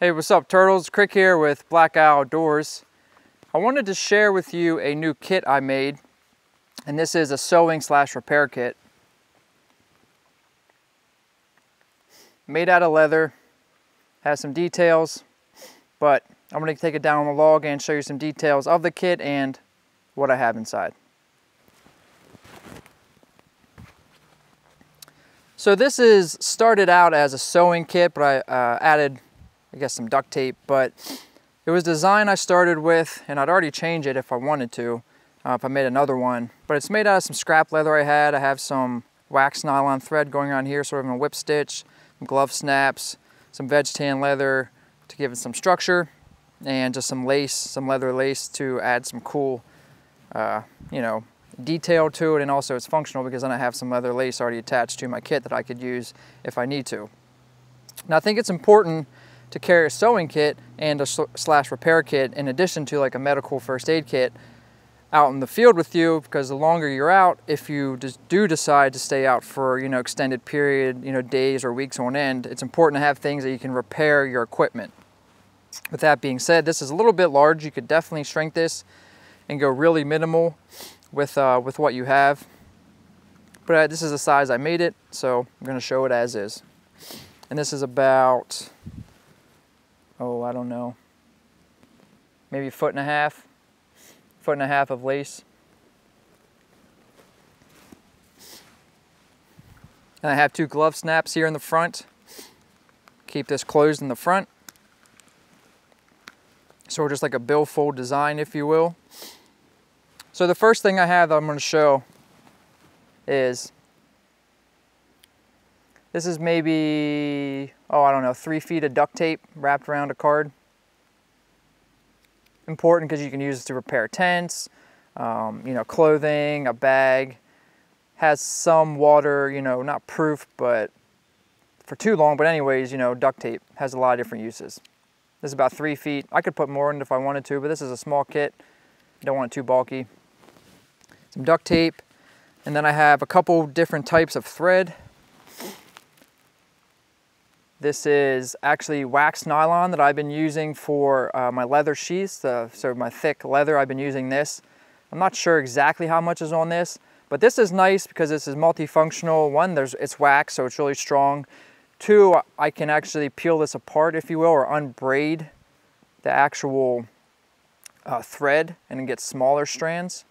Hey, what's up, turtles? Krik here with Black Outdoors. I wanted to share with you a new kit I made, and this is a sewing / repair kit. Made out of leather, has some details, but I'm going to take it down on the log and show you some details of the kit and what I have inside. So this is started out as a sewing kit, but I added I guess some duct tape, but it was design I started with, and I'd already change it if I wanted to, if I made another one. But it's made out of some scrap leather I had. I have some wax nylon thread going on here, sort of in a whip stitch, some glove snaps, some veg tan leather to give it some structure, and just some lace, some leather lace to add some cool, detail to it, and also it's functional because then I have some leather lace already attached to my kit that I could use if I need to. Now I think it's important to carry a sewing kit and a / repair kit in addition to like a medical first aid kit out in the field with you, because the longer you're out, if you do decide to stay out for extended period, days or weeks on end, it's important to have things that you can repair your equipment. With that being said, this is a little bit large. You could definitely shrink this and go really minimal with what you have, but this is the size I made it, so I'm going to show it as is. And this is about, I don't know, maybe a foot and a half of lace. And I have 2 glove snaps here in the front. Keep this closed in the front. So we're just like a billfold design, if you will. So the first thing I have that I'm going to show is, this is maybe, I don't know, 3 feet of duct tape wrapped around a card. Important because you can use it to repair tents, clothing, a bag. Has some water, not proof, but for too long. But anyways, duct tape has a lot of different uses. This is about 3 feet. I could put more in it if I wanted to, but this is a small kit. Don't want it too bulky. Some duct tape, and then I have a couple different types of thread. This is actually wax nylon that I've been using for my leather sheaths, so my thick leather. I've been using this. I'm not sure exactly how much is on this, but this is nice because this is multifunctional. One, it's wax, so it's really strong. 2, I can actually peel this apart, if you will, or unbraid the actual thread and get smaller strands.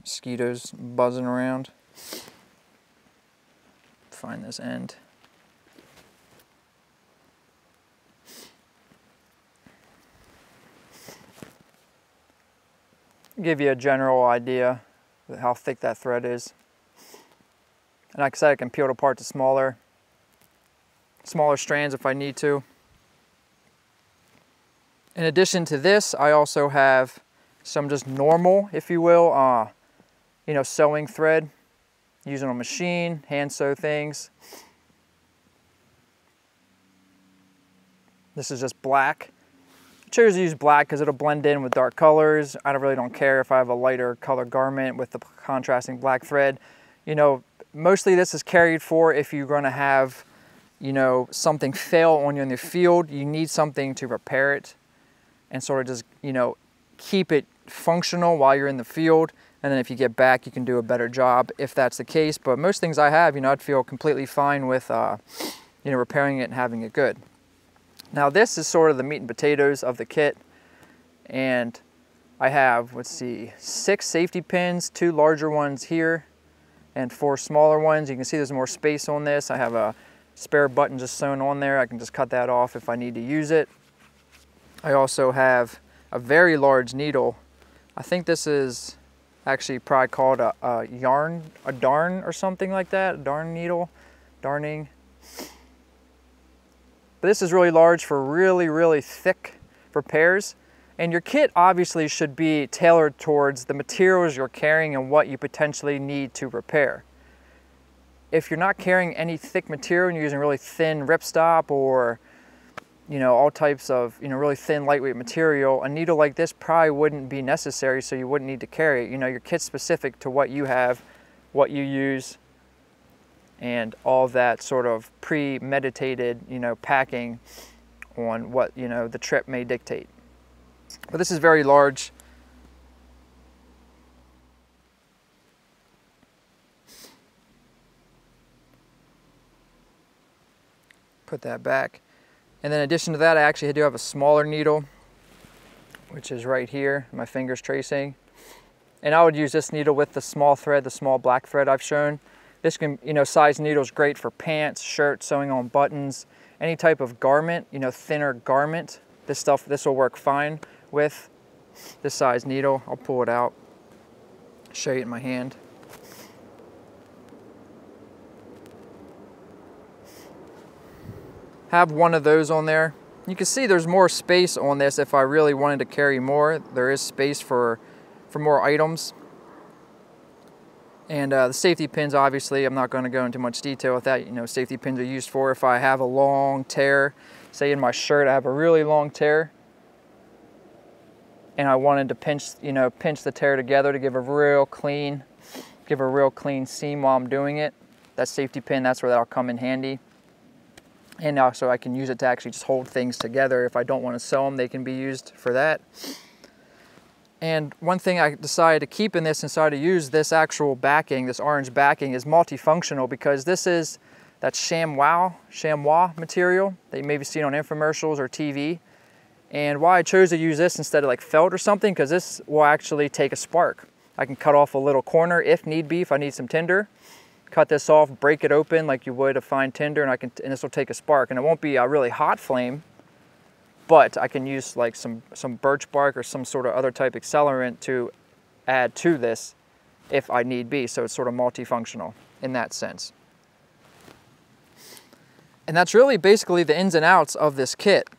Mosquitoes buzzing around. Find this end. Give you a general idea of how thick that thread is. And like I said, I can peel it apart to smaller strands if I need to. In addition to this, I also have some just normal, if you will, sewing thread. Using a machine, hand sew things. This is just black. I chose to use black because it'll blend in with dark colors. I really don't care if I have a lighter color garment with the contrasting black thread. Mostly this is carried for if you're going to have, something fail on you in the field. You need something to repair it and sort of just, keep it functional while you're in the field. And then if you get back, you can do a better job if that's the case. But most things I have, I'd feel completely fine with, repairing it and having it good. Now this is sort of the meat and potatoes of the kit, and I have, 6 safety pins, 2 larger ones here and 4 smaller ones. You can see there's more space on this. I have a spare button just sewn on there. I can just cut that off if I need to use it. I also have a very large needle. I think this is actually probably called a darn or something like that, a darn needle, darning. But this is really large for really, really thick repairs. And your kit obviously should be tailored towards the materials you're carrying and what you potentially need to repair. If you're not carrying any thick material and you're using really thin ripstop or all types of really thin, lightweight material, a needle like this probably wouldn't be necessary, so you wouldn't need to carry it. Your kit's specific to what you have, what you use, and all that sort of premeditated, packing on what, you know, the trip may dictate. But this is very large. Put that back. And then in addition to that, I actually do have a smaller needle, which is right here, my finger's tracing. And I would use this needle with the small thread, the small black thread I've shown. This can, you know, size needle is great for pants, shirts, sewing on buttons, any type of garment, you know, thinner garment. This will work fine with this size needle. I'll pull it out, show you it in my hand. Have one of those on there. You can see there's more space on this if I really wanted to carry more. There is space for more items. And the safety pins, obviously, I'm not going to go into much detail with that. You know, safety pins are used for if I have a long tear. Say in my shirt, I have a really long tear, and I wanted to pinch the tear together to give a real clean seam while I'm doing it. That safety pin, that's where that'll come in handy. And also I can use it to actually just hold things together. If I don't want to sew them, they can be used for that. And one thing I decided to keep in this and decided to use this actual backing, this orange backing, is multifunctional, because this is that chamois material that you maybe seen on infomercials or TV. And why I chose to use this instead of like felt or something, because this will actually take a spark. I can cut off a little corner if need be, if I need some tinder. Cut this off, break it open like you would a fine tinder, and this will take a spark. And it won't be a really hot flame, but I can use like some birch bark or some sort of other type accelerant to add to this if I need be. So it's sort of multifunctional in that sense. And that's really basically the ins and outs of this kit.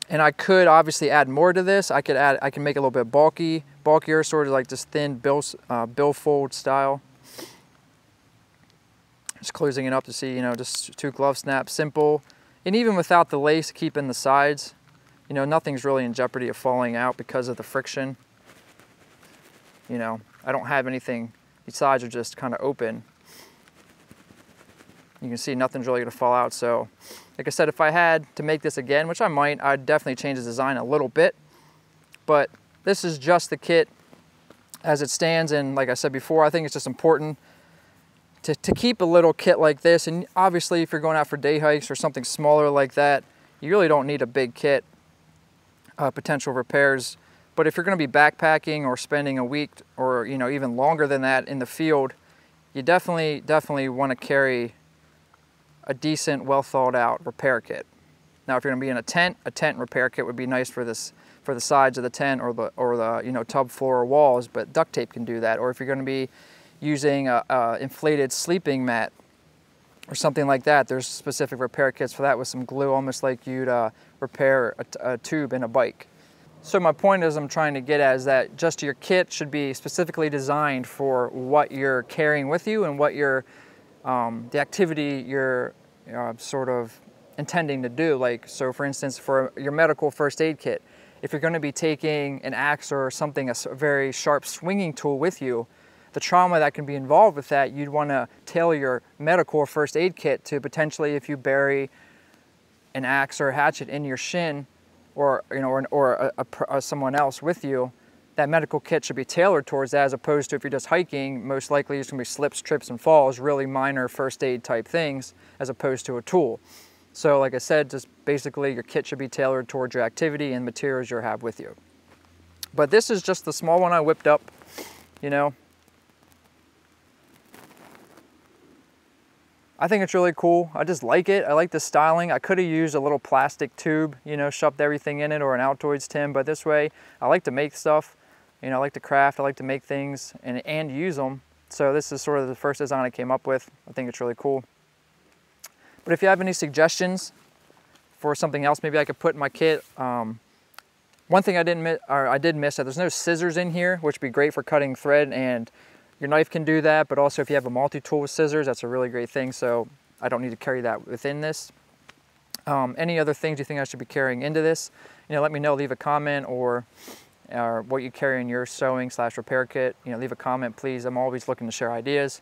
And I could obviously add more to this. I can make it a little bit bulkier, sort of like this thin billfold style. Just closing it up to see, you know, just 2 glove snaps, simple. And even without the lace keeping the sides, you know, nothing's really in jeopardy of falling out because of the friction. You know, I don't have anything, these sides are just kind of open. You can see nothing's really gonna fall out. So, like I said, if I had to make this again, which I might, I'd definitely change the design a little bit. But this is just the kit as it stands. And like I said before, I think it's just important to keep a little kit like this. And obviously if you're going out for day hikes or something smaller like that, you really don't need a big kit, potential repairs. But if you're going to be backpacking or spending a week or, you know, even longer than that in the field, you definitely want to carry a decent, well thought out repair kit. Now if you're going to be in a tent repair kit would be nice for this, for the sides of the tent or the you know, tub floor or walls, but duct tape can do that. Or if you're going to be using a inflated sleeping mat or something like that, there's specific repair kits for that with some glue, almost like you'd repair a tube in a bike. So my point is, I'm trying to get at is that just your kit should be specifically designed for what you're carrying with you and what you're, the activity you're sort of intending to do. Like, so for instance, for your medical first aid kit, if you're going to be taking an axe or something, a very sharp swinging tool with you, the trauma that can be involved with that, you'd want to tailor your medical first aid kit to potentially, if you bury an axe or a hatchet in your shin, or you know, or someone else with you, that medical kit should be tailored towards that, as opposed to if you're just hiking, most likely it's going to be slips, trips, and falls, really minor first aid type things, as opposed to a tool. So like I said, just basically your kit should be tailored towards your activity and materials you have with you. But this is just the small one I whipped up, you know. I think it's really cool. I just like it. I like the styling. I could have used a little plastic tube, you know, shoved everything in it, or an Altoids tin, but this way I like to make stuff. You know, I like to craft, I like to make things and use them. So this is sort of the first design I came up with. I think it's really cool. But if you have any suggestions for something else maybe I could put in my kit, one thing I did miss that there's no scissors in here, which would be great for cutting thread, and your knife can do that, but also if you have a multi-tool with scissors, that's a really great thing, so I don't need to carry that within this. Any other things you think I should be carrying into this, you know, let me know, leave a comment, or what you carry in your sewing / repair kit. You know, leave a comment, please. I'm always looking to share ideas.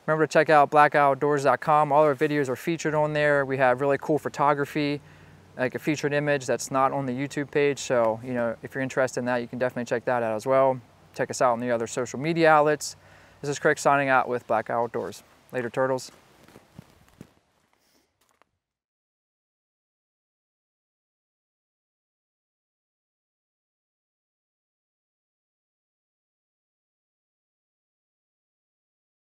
Remember to check out blackoutdoors.com. All our videos are featured on there. We have really cool photography, like a featured image that's not on the YouTube page. So, you know, if you're interested in that, you can definitely check that out as well. Check us out on the other social media outlets. This is Krik signing out with Black Outdoors. Later, turtles.